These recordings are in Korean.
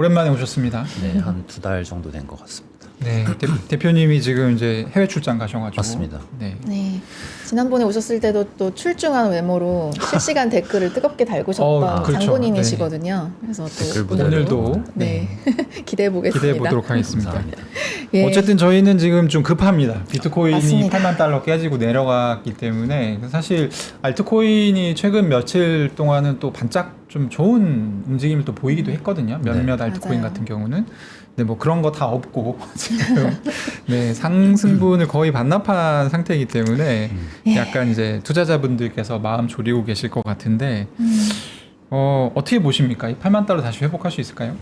오랜만에 오셨습니다. 네, 한 2달 정도 된 것 같습니다. 네, 대표님이 지금 이제 해외 출장 가셔가지고. 맞습니다. 네. 네. 지난번에 오셨을 때도 또 출중한 외모로 실시간 댓글을 뜨겁게 달구셨던 그렇죠. 장본인이시거든요. 그래서 댓글 또 오늘도 네. 기대해 보겠습니다. 기대해 보도록 하겠습니다. 감사합니다. 예. 어쨌든 저희는 지금 좀 급합니다. 비트코인이 맞습니다. 8만 달러 깨지고 내려갔기 때문에 사실 알트코인이 최근 며칠 동안은 또 반짝 좀 좋은 움직임을 또 보이기도 했거든요. 몇몇 네. 알트코인 맞아요. 같은 경우는. 근데 뭐 그런 거 다 없고 지금 네, 상승분을 거의 반납한 상태이기 때문에 약간 이제 투자자분들께서 마음 졸이고 계실 것 같은데 어떻게 보십니까? 이 8만 달러 다시 회복할 수 있을까요?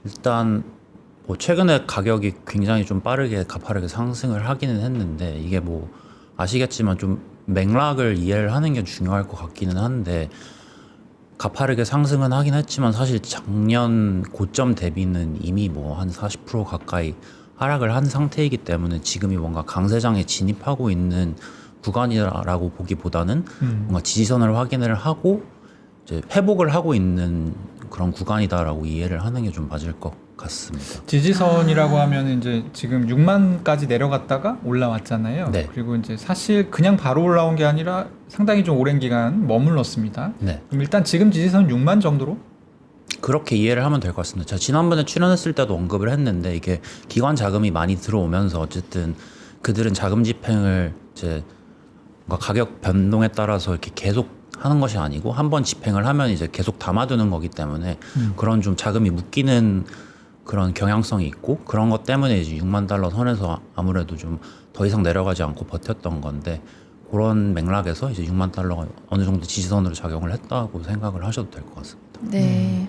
일단 뭐 최근에 가격이 굉장히 좀 빠르게 가파르게 상승을 하기는 했는데 이게 뭐 아시겠지만 좀 맥락을 이해를 하는 게 중요할 것 같기는 한데 가파르게 상승은 하긴 했지만 사실 작년 고점 대비는 이미 뭐 한 40% 가까이 하락을 한 상태이기 때문에 지금이 뭔가 강세장에 진입하고 있는 구간이라고 보기보다는 뭔가 지지선을 확인을 하고 이제 회복을 하고 있는 그런 구간이다라고 이해를 하는 게 좀 맞을 것 같습니다. 지지선이라고 하면 이제 지금 6만까지 내려갔다가 올라왔잖아요. 네. 그리고 이제 사실 그냥 바로 올라온 게 아니라 상당히 좀 오랜 기간 머물렀습니다. 네. 그럼 일단 지금 지지선 6만 정도로? 그렇게 이해를 하면 될 것 같습니다. 제가 지난번에 출연했을 때도 언급을 했는데 이게 기관 자금이 많이 들어오면서 어쨌든 그들은 자금 집행을 이제 뭔가 가격 변동에 따라서 이렇게 계속 하는 것이 아니고 한 번 집행을 하면 이제 계속 담아두는 거기 때문에 그런 좀 자금이 묶이는 그런 경향성이 있고 그런 것 때문에 이제 6만 달러 선에서 아무래도 좀 더 이상 내려가지 않고 버텼던 건데 그런 맥락에서 이제 6만 달러가 어느 정도 지지선으로 작용을 했다고 생각을 하셔도 될 것 같습니다. 네.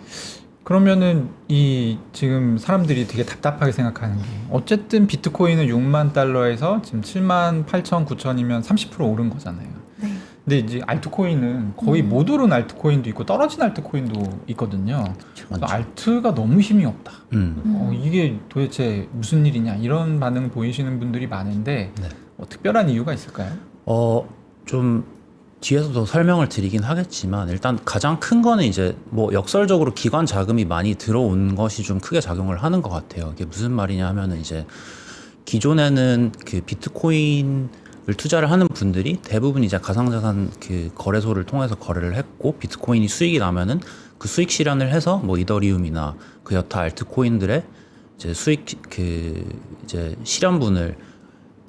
그러면은 이 지금 사람들이 되게 답답하게 생각하는 게 어쨌든 비트코인은 6만 달러에서 지금 7만 8천 9천이면 30% 오른 거잖아요. 네. 근데 이제 알트코인은 거의 못 오른 알트코인도 있고 떨어진 알트코인도 있거든요. 그래서 맞죠. 알트가 너무 힘이 없다. 음. 이게 도대체 무슨 일이냐 이런 반응 보이시는 분들이 많은데 네. 특별한 이유가 있을까요? 좀 뒤에서 더 설명을 드리긴 하겠지만 일단 가장 큰 거는 이제 뭐 역설적으로 기관 자금이 많이 들어온 것이 좀 크게 작용을 하는 것 같아요. 이게 무슨 말이냐 하면은 이제 기존에는 그 비트코인을 투자를 하는 분들이 대부분 이제 가상자산 그 거래소를 통해서 거래를 했고 비트코인이 수익이 나면은 그 수익 실현을 해서 뭐 이더리움이나 그 여타 알트코인들의 이제 수익 그 이제 실현분을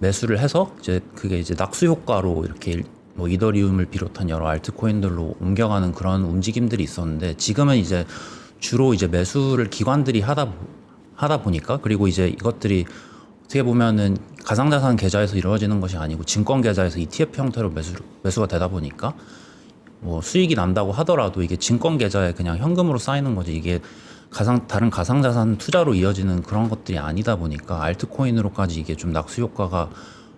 매수를 해서 이제 그게 이제 낙수 효과로 이렇게 뭐 이더리움을 비롯한 여러 알트코인들로 옮겨가는 그런 움직임들이 있었는데 지금은 이제 주로 이제 매수를 기관들이 하다 보니까 그리고 이제 이것들이 어떻게 보면은 가상자산 계좌에서 이루어지는 것이 아니고 증권 계좌에서 ETF 형태로 매수가 되다 보니까 뭐 수익이 난다고 하더라도 이게 증권 계좌에 그냥 현금으로 쌓이는 거지 이게 다른 가상자산 투자로 이어지는 그런 것들이 아니다 보니까 알트코인으로까지 이게 좀 낙수 효과가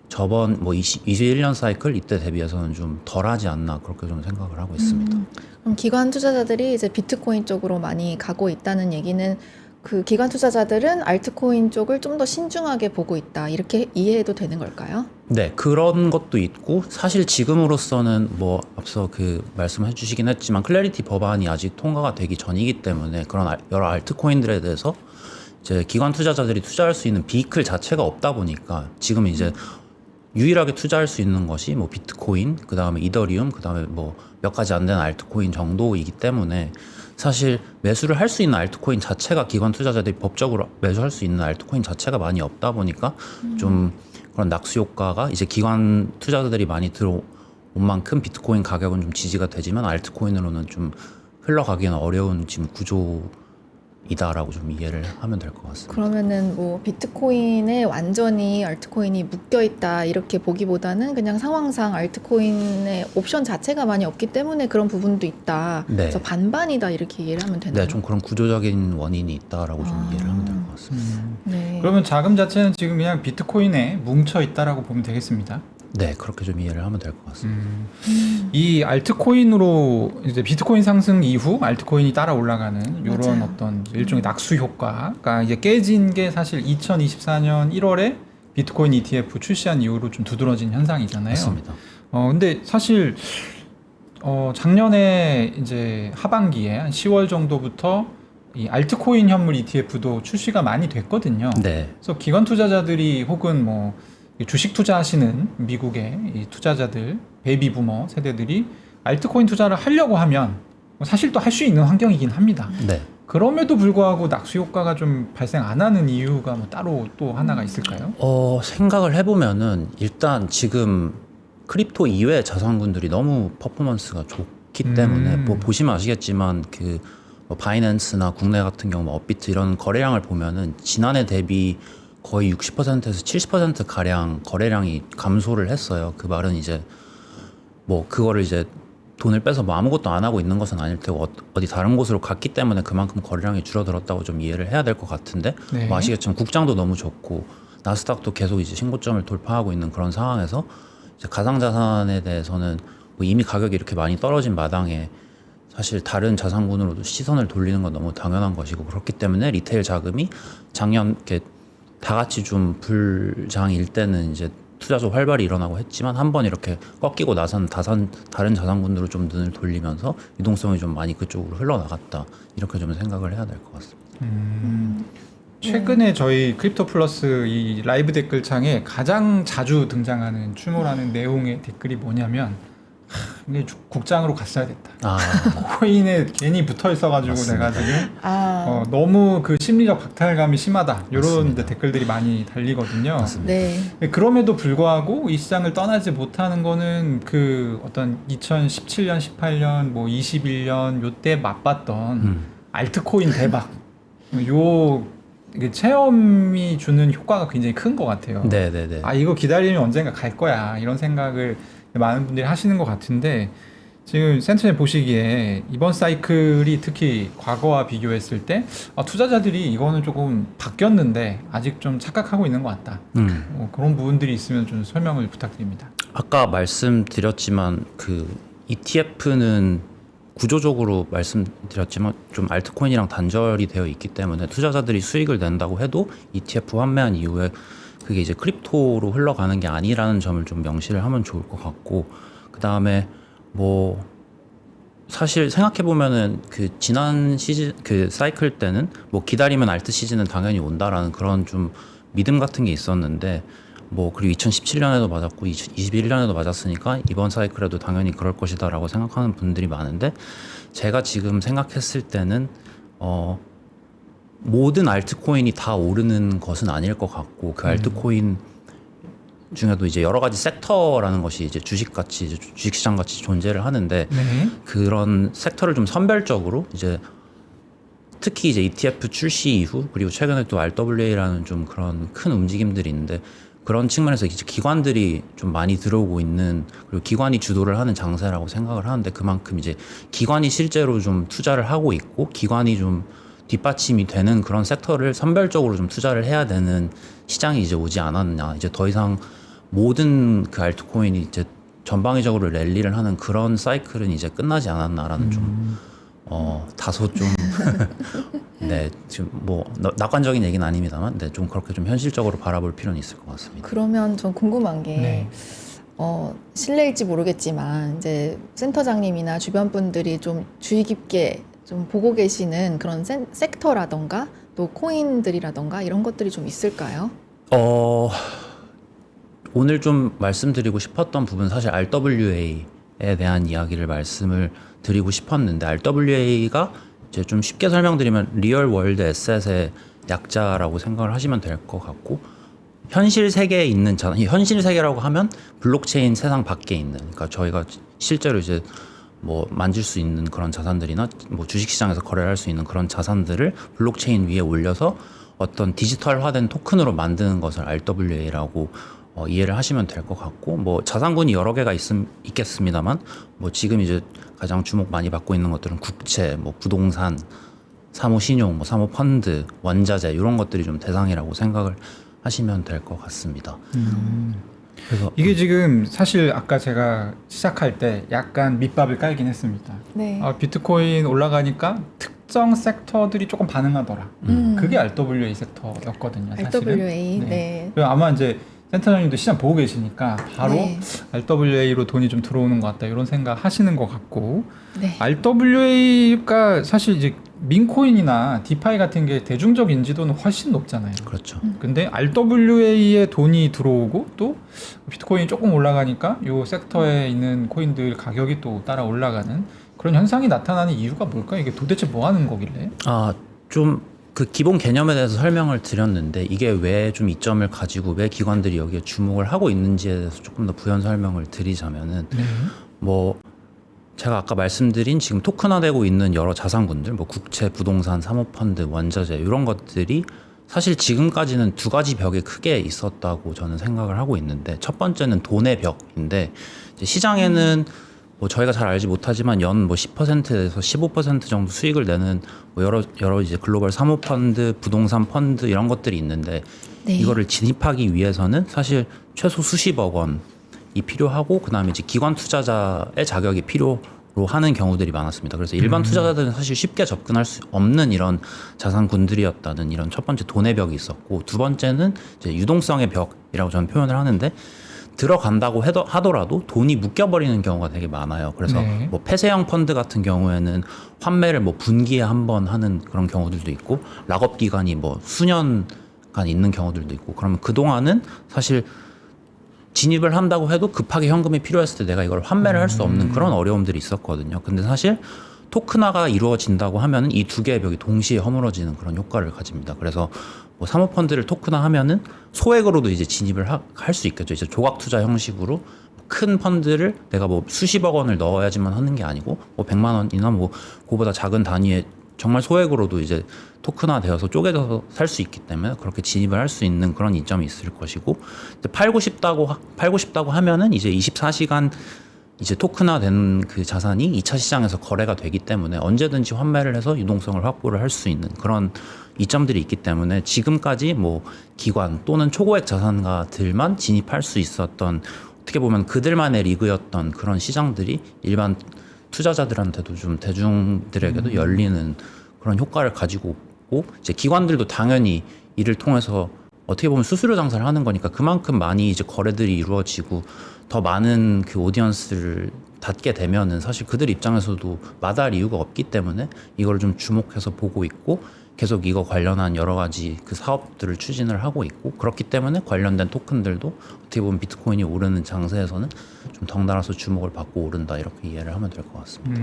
저번 뭐 21년 사이클 이때 대비해서는 좀 덜하지 않나 그렇게 좀 생각을 하고 있습니다. 그럼 기관 투자자들이 이제 비트코인 쪽으로 많이 가고 있다는 얘기는 그 기관 투자자들은 알트코인 쪽을 좀 더 신중하게 보고 있다 이렇게 이해해도 되는 걸까요? 네, 그런 것도 있고 사실 지금으로서는 뭐 앞서 그 말씀해 주시긴 했지만 클래리티 법안이 아직 통과가 되기 전이기 때문에 그런 여러 알트코인들에 대해서 이제 기관 투자자들이 투자할 수 있는 비클 자체가 없다 보니까 지금 이제 유일하게 투자할 수 있는 것이 뭐 비트코인, 그 다음에 이더리움, 그 다음에 뭐 몇 가지 안 되는 알트코인 정도이기 때문에 사실 매수를 할 수 있는 알트코인 자체가 기관 투자자들이 법적으로 매수할 수 있는 알트코인 자체가 많이 없다 보니까 좀 그런 낙수 효과가 이제 기관 투자자들이 많이 들어온 만큼 비트코인 가격은 좀 지지가 되지만 알트코인으로는 좀 흘러가기는 어려운 지금 구조이다라고 좀 이해를 하면 될 것 같습니다. 그러면은 뭐 비트코인에 완전히 알트코인이 묶여 있다 이렇게 보기보다는 그냥 상황상 알트코인의 옵션 자체가 많이 없기 때문에 그런 부분도 있다. 네. 그래서 반반이다 이렇게 이해를 하면 되나요? 네, 좀 그런 구조적인 원인이 있다라고 좀 이해를 하면 될 것 같습니다. 네. 그러면 자금 자체는 지금 그냥 비트코인에 뭉쳐 있다라고 보면 되겠습니다. 네, 그렇게 좀 이해를 하면 될 것 같습니다. 이 알트코인으로 이제 비트코인 상승 이후 알트코인이 따라 올라가는 이런 맞아요. 어떤 일종의 낙수 효과가 이제 깨진 게 사실 2024년 1월에 비트코인 ETF 출시한 이후로 좀 두드러진 현상이잖아요. 맞습니다. 근데 사실 작년에 이제 하반기에 한 10월 정도부터 이 알트코인 현물 ETF도 출시가 많이 됐거든요. 네. 그래서 기관 투자자들이 혹은 뭐 주식 투자하시는 미국의 이 투자자들, 베이비 부머 세대들이 알트코인 투자를 하려고 하면 사실 또 할 수 있는 환경이긴 합니다. 네. 그럼에도 불구하고 낙수 효과가 좀 발생 안 하는 이유가 뭐 따로 또 하나가 있을까요? 생각을 해보면은 일단 지금 크립토 이외의 자산군들이 너무 퍼포먼스가 좋기 때문에 뭐 보시면 아시겠지만 뭐 바이낸스나 국내 같은 경우 뭐 업비트 이런 거래량을 보면은 지난해 대비 거의 60%에서 70% 가량 거래량이 감소를 했어요. 그 말은 이제 뭐 그거를 이제 돈을 빼서 뭐 아무것도 안 하고 있는 것은 아닐 테고 어디 다른 곳으로 갔기 때문에 그만큼 거래량이 줄어들었다고 좀 이해를 해야 될 것 같은데 네. 뭐 아시겠지만 국장도 너무 좋고 나스닥도 계속 이제 신고점을 돌파하고 있는 그런 상황에서 이제 가상자산에 대해서는 뭐 이미 가격이 이렇게 많이 떨어진 마당에 사실 다른 자산군으로도 시선을 돌리는 건 너무 당연한 것이고 그렇기 때문에 리테일 자금이 작년 이렇게 다 같이 좀 불장일 때는 이제 투자도 활발히 일어나고 했지만 한번 이렇게 꺾이고 나서는 다른 자산군으로 좀 눈을 돌리면서 유동성이 좀 많이 그쪽으로 흘러나갔다 이렇게 좀 생각을 해야 될 것 같습니다. 최근에 저희 크립토 플러스 이 라이브 댓글창에 가장 자주 등장하는 추모라는 내용의 댓글이 뭐냐면 이게 국장으로 갔어야 됐다. 코인에 괜히 붙어 있어가지고 맞습니다. 내가 지금 너무 그 심리적 박탈감이 심하다. 이런 맞습니다. 댓글들이 많이 달리거든요. 맞습니다. 네. 그럼에도 불구하고 이 시장을 떠나지 못하는 거는 그 어떤 2017년, 18년, 뭐 21년 요때 맛봤던 알트코인 대박. 요 이게 체험이 주는 효과가 굉장히 큰 것 같아요. 네네네. 아 이거 기다리면 언젠가 갈 거야 이런 생각을 많은 분들이 하시는 것 같은데 지금 센터님 보시기에 이번 사이클이 특히 과거와 비교했을 때 투자자들이 이거는 조금 바뀌었는데 아직 좀 착각하고 있는 것 같다. 그런 부분들이 있으면 좀 설명을 부탁드립니다. 아까 말씀드렸지만 그 ETF는 구조적으로 말씀드렸지만 좀 알트코인이랑 단절이 되어 있기 때문에 투자자들이 수익을 낸다고 해도 ETF 환매한 이후에 그게 이제 크립토로 흘러가는 게 아니라는 점을 좀 명시를 하면 좋을 것 같고 그 다음에 뭐 사실 생각해 보면은 그 지난 시즌 그 사이클 때는 뭐 기다리면 알트 시즌은 당연히 온다라는 그런 좀 믿음 같은 게 있었는데 뭐 그리고 2017년에도 맞았고 2021년에도 맞았으니까 이번 사이클에도 당연히 그럴 것이다라고 생각하는 분들이 많은데 제가 지금 생각했을 때는 모든 알트코인이 다 오르는 것은 아닐 것 같고 그 알트코인 중에도 이제 여러 가지 섹터라는 것이 이제 주식같이 이제 주식시장 같이 존재를 하는데 네. 그런 섹터를 좀 선별적으로 이제 특히 이제 ETF 출시 이후 그리고 최근에 또 RWA라는 좀 그런 큰 움직임들이 있는데 그런 측면에서 이제 기관들이 좀 많이 들어오고 있는 그리고 기관이 주도를 하는 장세라고 생각을 하는데 그만큼 이제 기관이 실제로 좀 투자를 하고 있고 기관이 좀 뒷받침이 되는 그런 섹터를 선별적으로 좀 투자를 해야 되는 시장이 이제 오지 않았냐. 이제 더 이상 모든 그 알트코인이 이제 전방위적으로 랠리를 하는 그런 사이클은 이제 끝나지 않았나라는 좀 다소 좀 네, 지금 뭐 낙관적인 얘기는 아닙니다만 네, 좀 그렇게 좀 현실적으로 바라볼 필요는 있을 것 같습니다. 그러면 전 궁금한 게 네. 실례일지 모르겠지만 이제 센터장님이나 주변 분들이 좀 주의 깊게 좀 보고 계시는 그런 섹터라던가 또 코인들이라던가 이런 것들이 좀 있을까요? 오늘 좀 말씀드리고 싶었던 부분 사실 RWA에 대한 이야기를 말씀을 드리고 싶었는데 RWA가 이제 좀 쉽게 설명드리면 리얼 월드 에셋의 약자라고 생각을 하시면 될 것 같고 현실 세계에 있는 자산, 현실 세계라고 하면 블록체인 세상 밖에 있는 그러니까 저희가 실제로 이제 뭐 만질 수 있는 그런 자산들이나 뭐 주식시장에서 거래할 수 있는 그런 자산들을 블록체인 위에 올려서 어떤 디지털화된 토큰으로 만드는 것을 RWA라고 이해를 하시면 될 것 같고 뭐 자산군이 여러 개가 있겠습니다만 뭐 지금 이제 가장 주목 많이 받고 있는 것들은 국채, 뭐 부동산, 사모신용, 뭐 사모펀드, 원자재 이런 것들이 좀 대상이라고 생각을 하시면 될 것 같습니다. 그래서 이게 지금 사실 아까 제가 시작할 때 약간 밑밥을 깔긴 했습니다. 네. 비트코인 올라가니까 특정 섹터들이 조금 반응하더라. 그게 RWA 섹터였거든요. 사실은. RWA, 네. 그리고 아마 이제 센터장님도 시장 보고 계시니까 바로 네. RWA로 돈이 좀 들어오는 것 같다 이런 생각 하시는 것 같고 네. RWA가 사실 이제 민코인이나 디파이 같은 게 대중적 인지도는 훨씬 높잖아요. 그렇죠. 근데 RWA에 돈이 들어오고 또 비트코인이 조금 올라가니까 요 섹터에 있는 코인들 가격이 또 따라 올라가는 그런 현상이 나타나는 이유가 뭘까요? 이게 도대체 뭐 하는 거길래? 좀 그 기본 개념에 대해서 설명을 드렸는데 이게 왜 좀 이점을 가지고 왜 기관들이 여기에 주목을 하고 있는지에 대해서 조금 더 부연 설명을 드리자면은 네. 뭐 제가 아까 말씀드린 지금 토큰화되고 있는 여러 자산군들 뭐 국채, 부동산, 사모펀드, 원자재 이런 것들이 사실 지금까지는 두 가지 벽이 크게 있었다고 저는 생각을 하고 있는데 첫 번째는 돈의 벽인데 이제 시장에는 뭐 저희가 잘 알지 못하지만 연 뭐 10%에서 15% 정도 수익을 내는 뭐 여러 이제 글로벌 사모펀드, 부동산 펀드 이런 것들이 있는데 네. 이거를 진입하기 위해서는 사실 최소 수십억 원이 필요하고 그다음에 이제 기관 투자자의 자격이 필요로 하는 경우들이 많았습니다. 그래서 일반 투자자들은 사실 쉽게 접근할 수 없는 이런 자산군들이었다는 이런 첫 번째 돈의 벽이 있었고 두 번째는 이제 유동성의 벽이라고 저는 표현을 하는데 들어간다고 하더라도 돈이 묶여버리는 경우가 되게 많아요. 그래서 네. 뭐 폐쇄형 펀드 같은 경우에는 환매를 뭐 분기에 한 번 하는 그런 경우들도 있고 락업 기간이 뭐 수년간 있는 경우들도 있고 그러면 그동안은 사실 진입을 한다고 해도 급하게 현금이 필요했을 때 내가 이걸 환매를 할 수 없는 그런 어려움들이 있었거든요. 근데 사실 토큰화가 이루어진다고 하면 이 두 개의 벽이 동시에 허물어지는 그런 효과를 가집니다. 그래서 뭐 사모펀드를 토큰화하면은 소액으로도 이제 진입을 할 수 있겠죠. 이제 조각 투자 형식으로 큰 펀드를 내가 뭐 수십억 원을 넣어야지만 하는 게 아니고 뭐 100만 원이나 뭐 그보다 작은 단위의 정말 소액으로도 이제 토큰화되어서 쪼개져서 살 수 있기 때문에 그렇게 진입을 할 수 있는 그런 이점이 있을 것이고 팔고 싶다고 하면은 이제 24시간 이제 토큰화된 그 자산이 2차 시장에서 거래가 되기 때문에 언제든지 환매를 해서 유동성을 확보를 할 수 있는 그런 이점들이 있기 때문에 지금까지 뭐 기관 또는 초고액 자산가들만 진입할 수 있었던 어떻게 보면 그들만의 리그였던 그런 시장들이 일반 투자자들한테도 좀 대중들에게도 열리는 그런 효과를 가지고 있고 이제 기관들도 당연히 이를 통해서 어떻게 보면 수수료 장사를 하는 거니까 그만큼 많이 이제 거래들이 이루어지고 더 많은 그 오디언스를 닫게 되면은 사실 그들 입장에서도 마다할 이유가 없기 때문에 이걸 좀 주목해서 보고 있고 계속 이거 관련한 여러 가지 그 사업들을 추진을 하고 있고 그렇기 때문에 관련된 토큰들도 어떻게 보면 비트코인이 오르는 장세에서는 좀 덩달아서 주목을 받고 오른다 이렇게 이해를 하면 될 것 같습니다.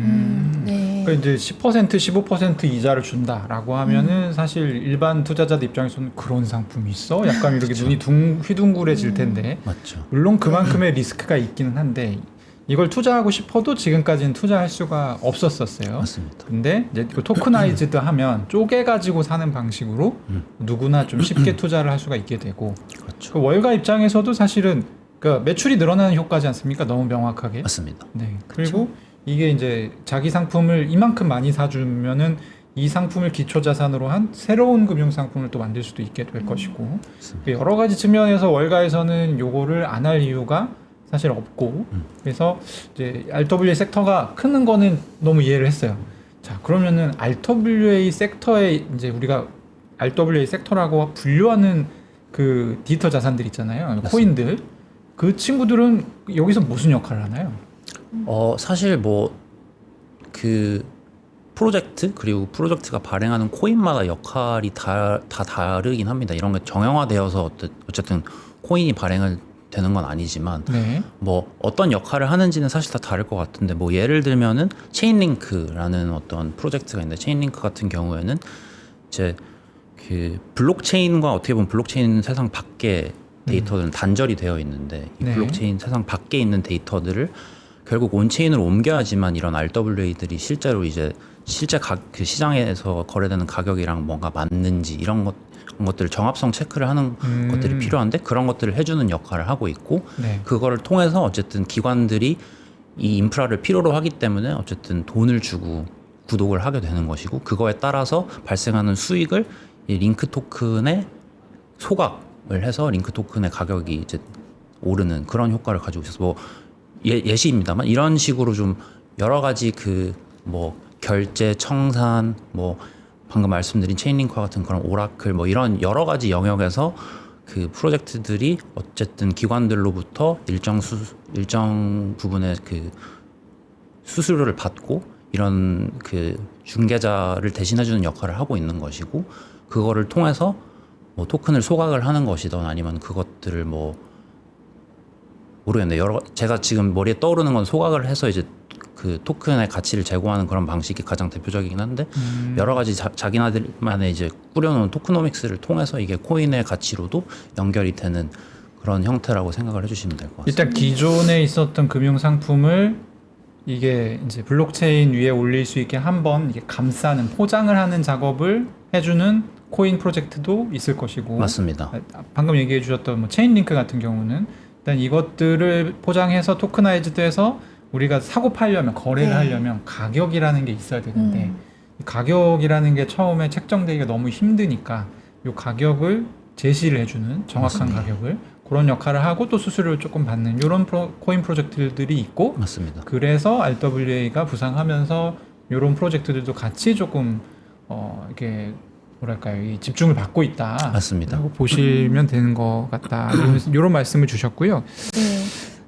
네. 그러니까 이제 10% 15% 이자를 준다라고 하면은 사실 일반 투자자들 입장에서는 그런 상품이 있어? 약간 이렇게 눈이 휘둥그레질 텐데 맞죠. 물론 그만큼의 리스크가 있기는 한데 이걸 투자하고 싶어도 지금까지는 투자할 수가 없었었어요. 맞습니다. 근데 이제 토크나이즈드 하면 쪼개가지고 사는 방식으로 누구나 좀 쉽게 투자를 할 수가 있게 되고 그렇죠. 그 월가 입장에서도 사실은 그 매출이 늘어나는 효과지 않습니까? 너무 명확하게. 맞습니다. 네. 그리고 이게 이제 자기 상품을 이만큼 많이 사주면은 이 상품을 기초 자산으로 한 새로운 금융 상품을 또 만들 수도 있게 될 것이고 여러 가지 측면에서 월가에서는 요거를 안 할 이유가 사실 없고 그래서 이제 RWA 섹터가 크는 거는 너무 이해를 했어요. 자 그러면은 RWA 섹터에 이제 우리가 RWA сек터라고 분류하는 그 디지털 자산들 있잖아요. 맞습니다. 코인들 그 친구들은 여기서 무슨 역할을 하나요? 사실 뭐 그 프로젝트 그리고 프로젝트가 발행하는 코인마다 역할이 다 다르긴 합니다. 이런 게 정형화되어서 어쨌든 코인이 발행을 되는 건 아니지만 네. 뭐 어떤 역할을 하는지는 사실 다 다를 것 같은데 뭐 예를 들면은 체인링크라는 어떤 프로젝트가 있는데 체인링크 같은 경우에는 이제 그 블록체인과 어떻게 보면 블록체인 세상 밖의 데이터들은 단절이 되어 있는데 이 네. 블록체인 세상 밖에 있는 데이터들을 결국 온체인으로 옮겨야지만 이런 RWA들이 실제로 이제 실제 그 시장에서 거래되는 가격이랑 뭔가 맞는지 이런 것들을 정합성 체크를 하는 것들이 필요한데 그런 것들을 해주는 역할을 하고 있고 네. 그거를 통해서 어쨌든 기관들이 이 인프라를 필요로 하기 때문에 어쨌든 돈을 주고 구독을 하게 되는 것이고 그거에 따라서 발생하는 수익을 이 링크 토큰에 소각을 해서 링크 토큰의 가격이 이제 오르는 그런 효과를 가지고 있어서 뭐 예시입니다만 이런 식으로 좀 여러 가지 그 뭐 결제, 청산, 뭐 방금 말씀드린 체인링크와 같은 그런 오라클 뭐 이런 여러 가지 영역에서 그 프로젝트들이 어쨌든 기관들로부터 일정 부분의 그 수수료를 받고 이런 그 중개자를 대신해주는 역할을 하고 있는 것이고 그거를 통해서 뭐 토큰을 소각을 하는 것이든 아니면 그것들을 뭐 모르겠네요. 제가 지금 머리에 떠오르는 건 소각을 해서 이제 그 토큰의 가치를 제고하는 그런 방식이 가장 대표적이긴 한데 여러 가지 자기네들만의 이제 꾸려놓은 토크노믹스를 통해서 이게 코인의 가치로도 연결이 되는 그런 형태라고 생각을 해주시면 될 것 같습니다. 일단 기존에 있었던 금융 상품을 이게 이제 블록체인 위에 올릴 수 있게 한번 이게 감싸는 포장을 하는 작업을 해주는 코인 프로젝트도 있을 것이고 맞습니다. 방금 얘기해 주셨던 뭐 체인링크 같은 경우는 일단 이것들을 포장해서 토크나이즈드해서 우리가 사고 팔려면 거래를 네. 하려면 가격이라는 게 있어야 되는데 이 가격이라는 게 처음에 책정되기가 너무 힘드니까 이 가격을 제시를 해주는 정확한 맞습니다. 가격을 그런 역할을 하고 또 수수료를 조금 받는 이런 코인 프로젝트들이 있고 맞습니다. 그래서 RWA가 부상하면서 이런 프로젝트들도 같이 조금 이렇게 뭐랄까요 이 집중을 받고 있다. 맞습니다. 라고 보시면 되는 것 같다. 이런 말씀을 주셨고요. 네.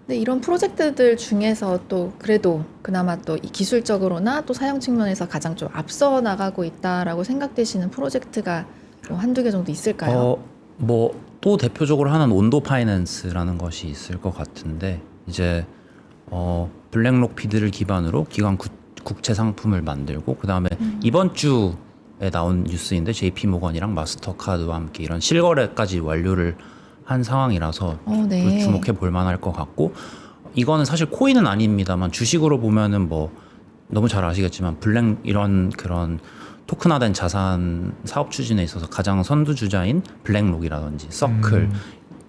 근데 이런 프로젝트들 중에서 또 그래도 그나마 또 이 기술적으로나 또 사용 측면에서 가장 좀 앞서 나가고 있다라고 생각되시는 프로젝트가 뭐 한두 개 정도 있을까요? 뭐 또 대표적으로 하는 온도 파이낸스라는 것이 있을 것 같은데 이제 블랙록 비드를 기반으로 기관 국채 상품을 만들고 그 다음에 이번 주에 나온 뉴스인데 JP 모건이랑 마스터카드와 함께 이런 실거래까지 완료를 한 상황이라서 네. 주목해 볼 만할 것 같고 이거는 사실 코인은 아닙니다만 주식으로 보면은 뭐 너무 잘 아시겠지만 이런 그런 토큰화된 자산 사업 추진에 있어서 가장 선두주자인 블랙록이라든지 서클,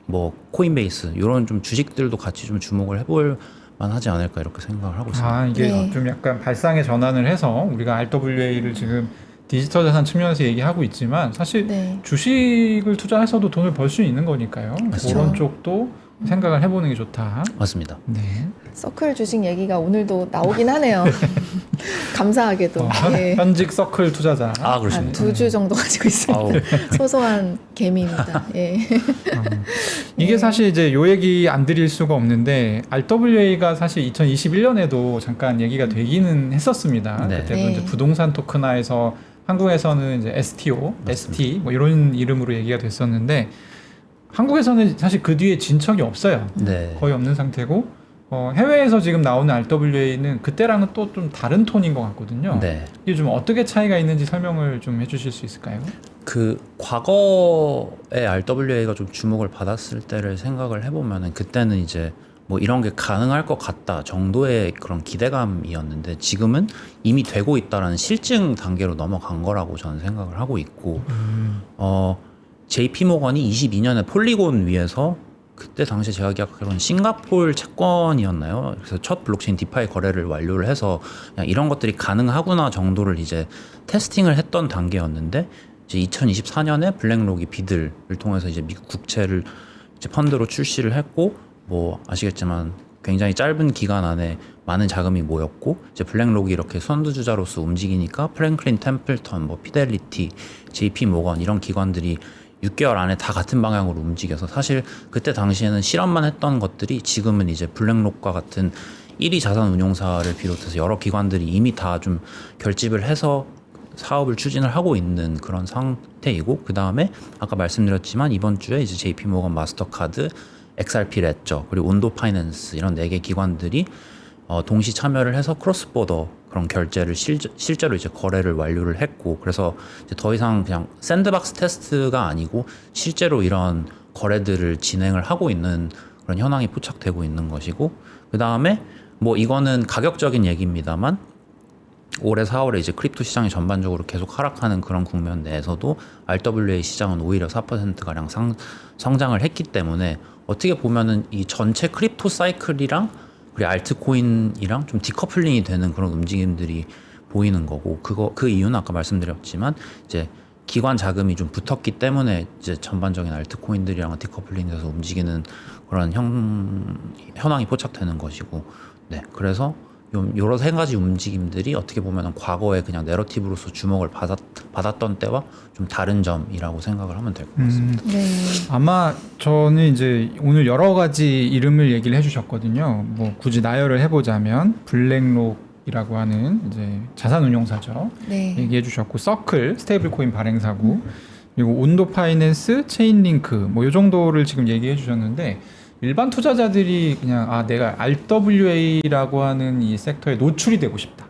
뭐 코인베이스 이런 좀 주식들도 같이 좀 주목을 해볼 만하지 않을까 이렇게 생각을 하고 있습니다. 아 이게 네. 좀 약간 발상의 전환을 해서 우리가 RWA를 지금 디지털 자산 측면에서 얘기하고 있지만 사실 네. 주식을 투자해서도 돈을 벌 수 있는 거니까요. 그렇죠. 그런 쪽도 생각을 해보는 게 좋다. 맞습니다. 네. 서클 주식 얘기가 오늘도 나오긴 하네요. 감사하게도. 예. 현직 서클 투자자. 아 한 그렇습니다. 2주 정도 가지고 있습니다. 아우. 소소한 개미입니다. 예. 이게 사실 이제 요 얘기 안 드릴 수가 없는데 RWA가 사실 2021년에도 잠깐 얘기가 되기는 했었습니다. 네. 그때 네. 이제 부동산 토큰화에서 한국에서는 이제 STO, ST 뭐 이런 이름으로 얘기가 됐었는데 한국에서는 사실 그 뒤에 진척이 없어요. 네. 거의 없는 상태고 해외에서 지금 나오는 RWA는 그때랑은 또 좀 다른 톤인 것 같거든요. 네. 이게 좀 어떻게 차이가 있는지 설명을 좀 해주실 수 있을까요? 그 과거에 RWA가 좀 주목을 받았을 때를 생각을 해보면은 그때는 이제 뭐 이런 게 가능할 것 같다 정도의 그런 기대감이었는데 지금은 이미 되고 있다라는 실증 단계로 넘어간 거라고 저는 생각을 하고 있고 JP 모건이 22년에 폴리곤 위에서 그때 당시에 제가 기억하기로는 싱가포르 채권이었나요? 그래서 첫 블록체인 디파이 거래를 완료를 해서 그냥 이런 것들이 가능하구나 정도를 이제 테스팅을 했던 단계였는데 이제 2024년에 블랙록이 비들을 통해서 이제 미국 국채를 이제 펀드로 출시를 했고 뭐 아시겠지만 굉장히 짧은 기간 안에 많은 자금이 모였고 이제 블랙록이 이렇게 선두주자로서 움직이니까 프랭클린 템플턴, 뭐 피델리티, JP 모건 이런 기관들이 6개월 안에 다 같은 방향으로 움직여서 사실 그때 당시에는 실험만 했던 것들이 지금은 이제 블랙록과 같은 1위 자산 운용사를 비롯해서 여러 기관들이 이미 다 좀 결집을 해서 사업을 추진을 하고 있는 그런 상태이고 그 다음에 아까 말씀드렸지만 이번 주에 이제 JP 모건 마스터카드, XRP 레저 그리고 온도 파이낸스 이런 4개 기관들이 동시 참여를 해서 크로스보더 그런 결제를 실제로 이제 거래를 완료를 했고 그래서 이제 더 이상 그냥 샌드박스 테스트가 아니고 실제로 이런 거래들을 진행을 하고 있는 그런 현황이 포착되고 있는 것이고 그 다음에 뭐 이거는 가격적인 얘기입니다만 올해 4월에 이제 크립토 시장이 전반적으로 계속 하락하는 그런 국면 내에서도 RWA 시장은 오히려 4%가량 성장을 했기 때문에 어떻게 보면은 이 전체 크립토 사이클이랑 그리고 알트코인이랑 좀 디커플링이 되는 그런 움직임들이 보이는 거고 그 이유는 아까 말씀드렸지만 이제 기관 자금이 좀 붙었기 때문에 이제 전반적인 알트코인들이랑 디커플링돼서 움직이는 그런 현황이 포착되는 것이고 네 그래서 여러 세 가지 움직임들이 어떻게 보면 과거에 그냥 내러티브로서 주목을 받았던 때와 좀 다른 점이라고 생각을 하면 될 것 같습니다. 네. 아마 저는 이제 오늘 여러 가지 이름을 얘기를 해주셨거든요. 뭐 굳이 나열을 해보자면 블랙록 블랙록이라고 하는 이제 자산운용사죠. 네. 얘기해 주셨고 서클 스테이블 코인 발행사고 그리고 온도 파이낸스, 체인링크 뭐 이 정도를 지금 얘기해 주셨는데 일반 투자자들이 그냥 내가 RWA라고 하는 이 섹터에 노출이 되고 싶다.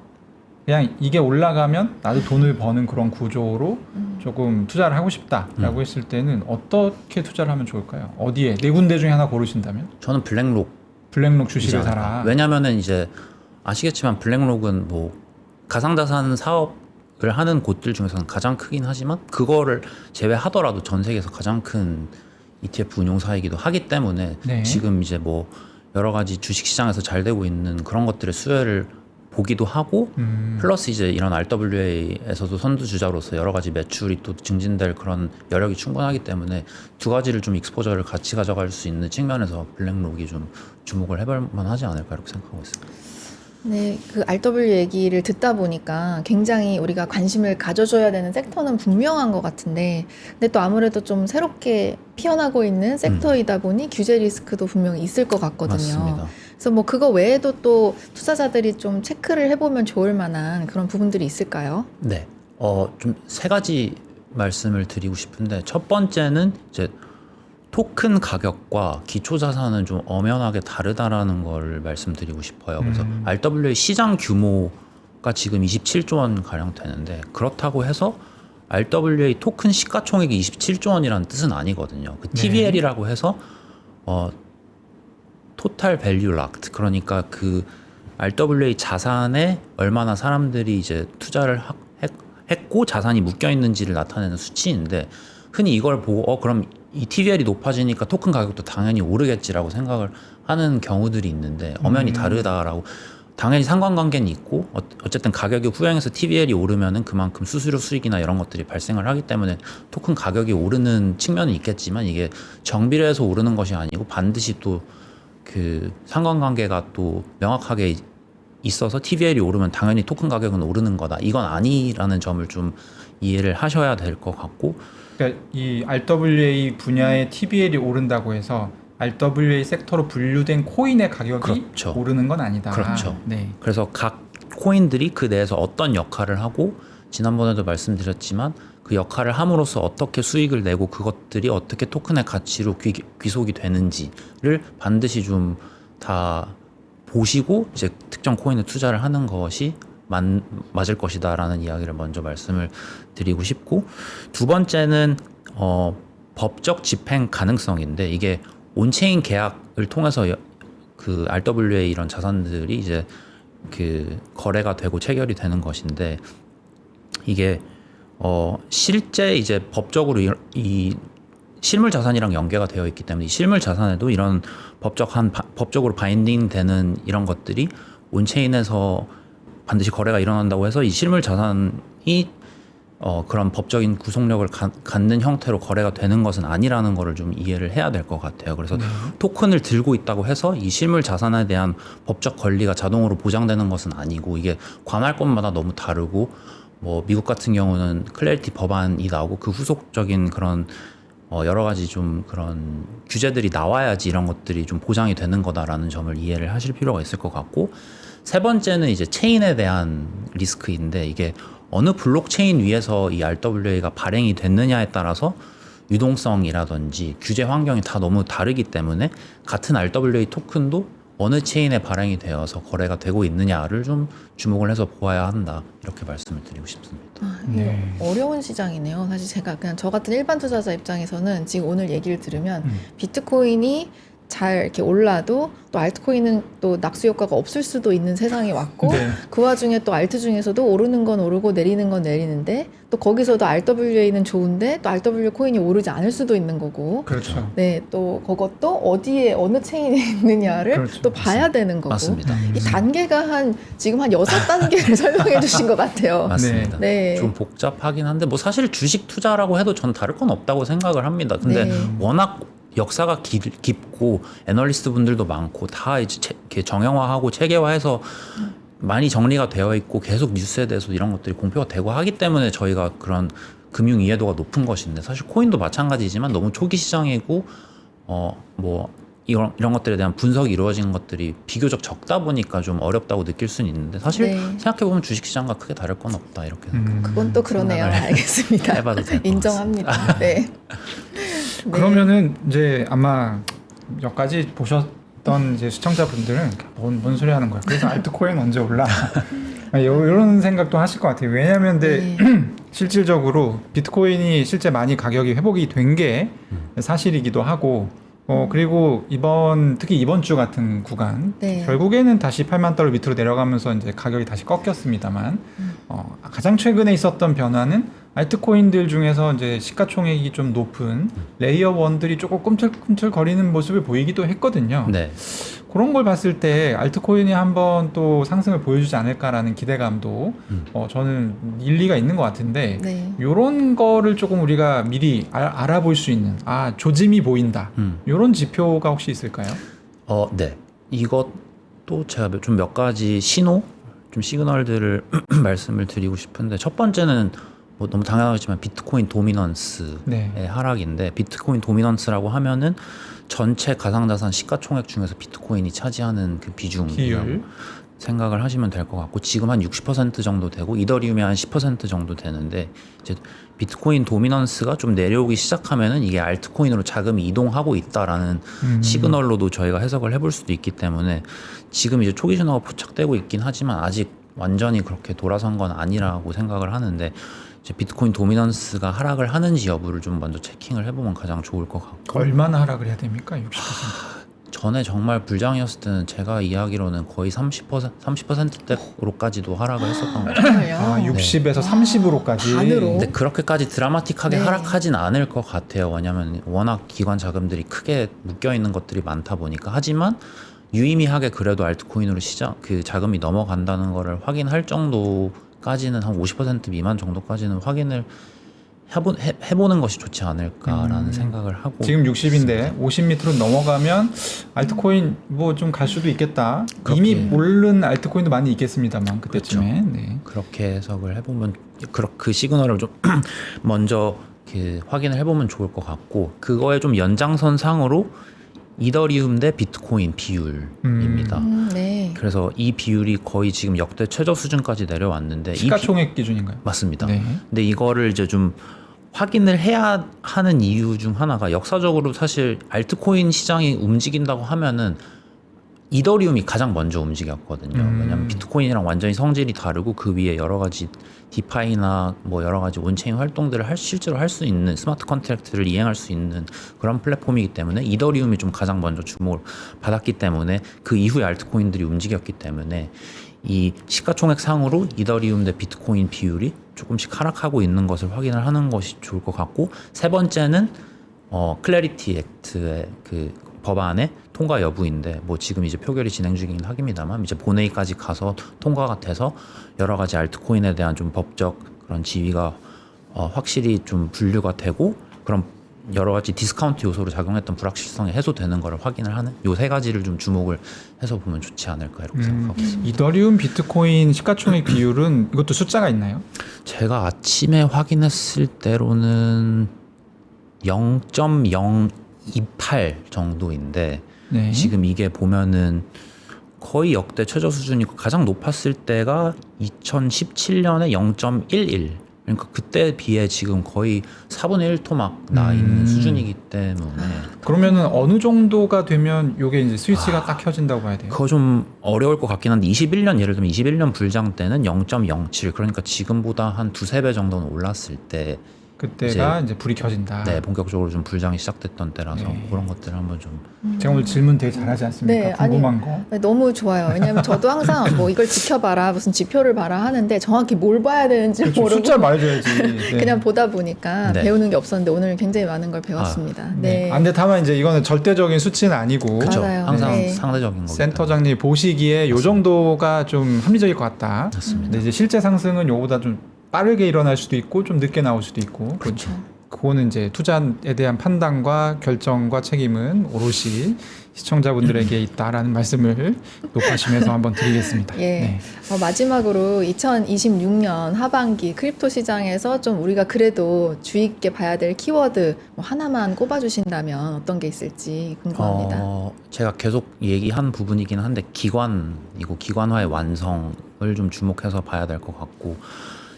그냥 이게 올라가면 나도 돈을 버는 그런 구조로 조금 투자를 하고 싶다라고 했을 때는 어떻게 투자를 하면 좋을까요? 어디에? 네 군데 중에 하나 고르신다면? 저는 블랙록 주식을 블랙록이지 사라. 않을까. 왜냐면은 이제 아시겠지만 블랙록은 뭐 가상자산 사업을 하는 곳들 중에서는 가장 크긴 하지만 그거를 제외하더라도 전 세계에서 가장 큰 ETF 운용사이기도 하기 때문에 네. 지금 이제 뭐 여러 가지 주식 시장에서 잘 되고 있는 그런 것들의 수혜를 보기도 하고 플러스 이제 이런 RWA에서도 선두주자로서 여러 가지 매출이 또 증진될 그런 여력이 충분하기 때문에 두 가지를 좀 익스포저를 같이 가져갈 수 있는 측면에서 블랙록이 좀 주목을 해볼 만하지 않을까 이렇게 생각하고 있습니다. 네, 그 RW 얘기를 듣다 보니까 굉장히 우리가 관심을 가져줘야 되는 섹터는 분명한 것 같은데, 근데 또 아무래도 좀 새롭게 피어나고 있는 섹터이다 보니 규제 리스크도 분명히 있을 것 같거든요. 맞습니다. 그래서 뭐 그거 외에도 또 투자자들이 좀 체크를 해보면 좋을 만한 그런 부분들이 있을까요? 네. 좀 세 가지 말씀을 드리고 싶은데 첫 번째는 이제 토큰 가격과 기초 자산은 좀 엄연하게 다르다라는 걸 말씀드리고 싶어요. 그래서 RWA 시장 규모가 지금 27조 원 가량 되는데 그렇다고 해서 RWA 토큰 시가총액이 27조 원이라는 뜻은 아니거든요. 그 TVL이라고 해서 토탈 밸류 락드, 그러니까 그 RWA 자산에 얼마나 사람들이 이제 투자를 했고 자산이 묶여 있는지를 나타내는 수치인데, 흔히 이걸 보고 그럼 이 TVL이 높아지니까 토큰 가격도 당연히 오르겠지라고 생각을 하는 경우들이 있는데 엄연히 다르다라고. 당연히 상관관계는 있고 어쨌든 가격이 후행해서 TVL이 오르면은 그만큼 수수료 수익이나 이런 것들이 발생을 하기 때문에 토큰 가격이 오르는 측면은 있겠지만 이게 정비례해서 오르는 것이 아니고 반드시 또 그 상관관계가 또 명확하게 있어서 TVL이 오르면 당연히 토큰 가격은 오르는 거다. 이건 아니라는 점을 좀 이해를 하셔야 될 것 같고, 그러니까 이 RWA 분야의 TVL이 오른다고 해서 RWA 섹터로 분류된 코인의 가격이 그렇죠. 오르는 건 아니다. 그렇죠. 네. 그래서 각 코인들이 그 내에서 어떤 역할을 하고, 지난번에도 말씀드렸지만 그 역할을 함으로써 어떻게 수익을 내고 그것들이 어떻게 토큰의 가치로 귀속이 되는지를 반드시 좀 다 보시고 이제 특정 코인에 투자를 하는 것이 맞을 것이다라는 이야기를 먼저 말씀을 드리고 싶고, 두 번째는 법적 집행 가능성인데, 이게 온체인 계약을 통해서 그 RWA 이런 자산들이 이제 그 거래가 되고 체결이 되는 것인데, 이게 실제 이제 법적으로 이 실물 자산이랑 연계가 되어 있기 때문에 이 실물 자산에도 이런 법적으로 바인딩 되는 이런 것들이 온체인에서 반드시 거래가 일어난다고 해서 이 실물 자산이 그런 법적인 구속력을 갖는 형태로 거래가 되는 것은 아니라는 것을 좀 이해를 해야 될 것 같아요. 그래서 토큰을 들고 있다고 해서 이 실물 자산에 대한 법적 권리가 자동으로 보장되는 것은 아니고, 이게 관할권마다 너무 다르고, 뭐 미국 같은 경우는 클래리티 법안이 나오고 그 후속적인 그런 여러 가지 좀 그런 규제들이 나와야지 이런 것들이 좀 보장이 되는 거다라는 점을 이해를 하실 필요가 있을 것 같고, 세 번째는 이제 체인에 대한 리스크인데, 이게 어느 블록체인 위에서 이 RWA가 발행이 됐느냐에 따라서 유동성이라든지 규제 환경이 다 너무 다르기 때문에 같은 RWA 토큰도 어느 체인에 발행이 되어서 거래가 되고 있느냐를 좀 주목을 해서 보아야 한다, 이렇게 말씀을 드리고 싶습니다. 이게 네. 어려운 시장이네요. 사실 제가 그냥 저 같은 일반 투자자 입장에서는 지금 오늘 얘기를 들으면 비트코인이 잘 이렇게 올라도 또 알트코인은 또 낙수 효과가 없을 수도 있는 세상이 왔고, 네. 그 와중에 또 알트 중에서도 오르는 건 오르고 내리는 건 내리는데, 또 거기서도 RWA는 좋은데 또 RW 코인이 오르지 않을 수도 있는 거고, 그렇죠. 네, 또 그것도 어디에 어느 체인에 있느냐를 그렇죠. 또 봐야 되는 거고, 맞습니다. 이 단계가 지금 한 6단계를 설명해 주신 것 같아요. 맞습니다. 네. 좀 복잡하긴 한데 뭐 사실 주식 투자라고 해도 전 다를 건 없다고 생각을 합니다. 근데 네. 워낙 역사가 깊고 애널리스트 분들도 많고 다 이제 이렇게 정형화하고 체계화해서 많이 정리가 되어 있고 계속 뉴스에 대해서 이런 것들이 공표가 되고 하기 때문에 저희가 그런 금융 이해도가 높은 것인데, 사실 코인도 마찬가지지만 너무 초기 시장이고 뭐 이런 것들에 대한 분석이 이루어지는 것들이 비교적 적다 보니까 좀 어렵다고 느낄 수는 있는데 사실 네. 생각해보면 주식시장과 크게 다를 건 없다 이렇게 생각. 그건 또 그러네요. 생각을 알겠습니다. 해봐도 될것 인정합니다. 네. 네. 그러면은 이제 아마 몇 가지 보셨던 이제 시청자분들은 뭔 소리 하는 거야. 그래서 알트코인 언제 올라? 이런 생각도 하실 것 같아요. 왜냐하면 근데 실질적으로 비트코인이 실제 많이 가격이 회복이 된 게 사실이기도 하고 그리고 특히 이번 주 같은 구간 네. 결국에는 다시 8만 달러 밑으로 내려가면서 이제 가격이 다시 꺾였습니다만 가장 최근에 있었던 변화는 알트코인들 중에서 이제 시가총액이 좀 높은 레이어 1들이 조금 꿈틀꿈틀 거리는 모습을 보이기도 했거든요. 네. 그런 걸 봤을 때 알트코인이 한번 또 상승을 보여주지 않을까라는 기대감도 저는 일리가 있는 것 같은데 네. 이런 거를 조금 우리가 미리 알아볼 수 있는 조짐이 보인다 이런 지표가 혹시 있을까요? 네. 이것도 제가 좀 몇 가지 좀 시그널들을 말씀을 드리고 싶은데 첫 번째는 뭐 너무 당연하지만 비트코인 도미넌스의 네. 하락인데 비트코인 도미넌스라고 하면은 전체 가상자산 시가총액 중에서 비트코인이 차지하는 그 비중이라고 비율. 생각을 하시면 될 것 같고 지금 한 60% 정도 되고 이더리움이 한 10% 정도 되는데 이제 비트코인 도미넌스가 좀 내려오기 시작하면은 이게 알트코인으로 자금이 이동하고 있다라는 시그널로도 저희가 해석을 해볼 수도 있기 때문에 지금 이제 초기 신호가 포착되고 있긴 하지만 아직 완전히 그렇게 돌아선 건 아니라고 생각을 하는데 이제 비트코인 도미넌스가 하락을 하는지 여부를 좀 먼저 체킹을 해보면 가장 좋을 것 같고 얼마나 하락을 해야 됩니까? 60%. 전에 정말 불장이었을 때는 제가 이야기로는 거의 30%대로까지도 하락을 했었던 것 같아요. 정말요? 60에서 30으로까지. 반으로? 근데 그렇게까지 드라마틱하게 네. 하락하진 않을 것 같아요. 왜냐하면 워낙 기관 자금들이 크게 묶여 있는 것들이 많다 보니까. 하지만 유의미하게 그래도 알트코인으로 그 자금이 넘어간다는 거를 확인할 정도까지는 한 50% 미만 정도까지는 확인을 해보는 것이 좋지 않을까라는 생각을 하고 지금 60인데 50 밑으로 넘어가면 알트코인 뭐 좀 갈 수도 있겠다. 이미 모르는 알트코인도 많이 있겠습니다만 그때쯤에. 그렇죠. 네. 그렇게 해석을 해보면 그 시그널을 좀 먼저 확인을 해보면 좋을 것 같고 그거에 좀 연장선상으로 이더리움 대 비트코인 비율입니다. 네. 그래서 이 비율이 거의 지금 역대 최저 수준까지 내려왔는데 시가총액 기준인가요? 맞습니다. 네. 근데 이거를 이제 좀 확인을 해야 하는 이유 중 하나가 역사적으로 사실 알트코인 시장이 움직인다고 하면은 이더리움이 가장 먼저 움직였거든요. 왜냐하면 비트코인이랑 완전히 성질이 다르고 그 위에 여러 가지 디파이나 뭐 여러 가지 온체인 활동들을 실제로 할 수 있는 스마트 컨트랙트를 이행할 수 있는 그런 플랫폼이기 때문에 이더리움이 좀 가장 먼저 주목을 받았기 때문에 그 이후에 알트코인들이 움직였기 때문에 이 시가총액 상으로 이더리움 대 비트코인 비율이 조금씩 하락하고 있는 것을 확인을 하는 것이 좋을 것 같고 세 번째는 클래리티 액트의 그 법안의 통과 여부인데 뭐 지금 이제 표결이 진행 중이긴 하깁니다만 이제 본회의까지 가서 통과가 돼서 여러 가지 알트코인에 대한 좀 법적 그런 지위가 확실히 좀 분류가 되고 그런 여러 가지 디스카운트 요소로 작용했던 불확실성이 해소되는 것을 확인을 하는 요 세 가지를 좀 주목을 해서 보면 좋지 않을까 이렇게 생각하고 있습니다. 이더리움 비트코인 시가총액 비율은 이것도 숫자가 있나요? 제가 아침에 확인했을 때로는 0.028 정도인데 네. 지금 이게 보면은 거의 역대 최저 수준이고 가장 높았을 때가 2017년에 0.11 그러니까 그때에 비해 지금 거의 4분의 1토막 나 있는 수준이기 때문에 그러면은 어느 정도가 되면 요게 이제 스위치가 딱 켜진다고 봐야 돼요? 그거 좀 어려울 것 같긴 한데 21년 예를 들면 21년 불장 때는 0.07 그러니까 지금보다 한 두세 배 정도는 올랐을 때 그때가 이제 불이 켜진다. 네, 본격적으로 좀 불장이 시작됐던 때라서 네. 그런 것들을 한번 좀 제가 오늘 질문 되게 잘하지 않습니까? 네, 궁금한 거. 네, 너무 좋아요. 왜냐하면 저도 항상 뭐 이걸 지켜봐라, 무슨 지표를 봐라 하는데 정확히 뭘 봐야 되는지 그렇죠. 모르고 숫자 말해줘야지. 네. 그냥 보다 보니까 네. 배우는 게 없었는데 오늘 굉장히 많은 걸 배웠습니다. 네. 네. 근데 다만 이제 이거는 절대적인 수치는 아니고 그렇죠. 맞아요. 항상 네. 상대적인 거기 때문에. 센터장님 보시기에 요 정도가 좀 합리적일 것 같다. 맞습니다. 근데 이제 실제 상승은 요보다 좀 빠르게 일어날 수도 있고 좀 늦게 나올 수도 있고 그렇죠. 그거는 이제 투자에 대한 판단과 결정과 책임은 오롯이 시청자분들에게 있다라는 말씀을 높아심에서 한번 드리겠습니다. 예. 네. 마지막으로 2026년 하반기 크립토 시장에서 좀 우리가 그래도 주의 깊게 봐야 될 키워드 뭐 하나만 꼽아주신다면 어떤 게 있을지 궁금합니다. 제가 계속 얘기한 부분이긴 한데 기관이고 기관화의 완성을 좀 주목해서 봐야 될 것 같고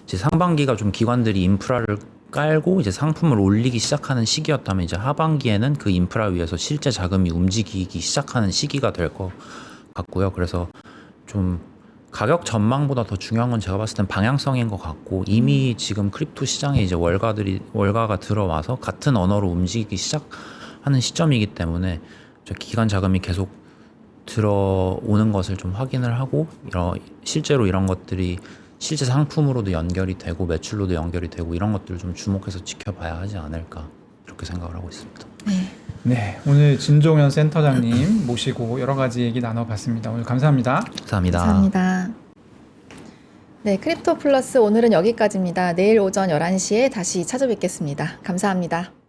이제 상반기가 좀 기관들이 인프라를 깔고 이제 상품을 올리기 시작하는 시기였다면 이제 하반기에는 그 인프라 위에서 실제 자금이 움직이기 시작하는 시기가 될 것 같고요. 그래서 좀 가격 전망보다 더 중요한 건 제가 봤을 땐 방향성인 것 같고 이미 지금 크립토 시장에 이제 월가가 들어와서 같은 언어로 움직이기 시작하는 시점이기 때문에 저 기관 자금이 계속 들어오는 것을 좀 확인을 하고 실제로 이런 것들이 실제 상품으로도 연결이 되고 매출로도 연결이 되고 이런 것들을 좀 주목해서 지켜봐야 하지 않을까 이렇게 생각을 하고 있습니다. 네, 오늘 진종현 센터장님 모시고 여러 가지 얘기 나눠봤습니다. 오늘 감사합니다. 감사합니다. 감사합니다. 네, 크립토 플러스 오늘은 여기까지입니다. 내일 오전 11시에 다시 찾아뵙겠습니다. 감사합니다.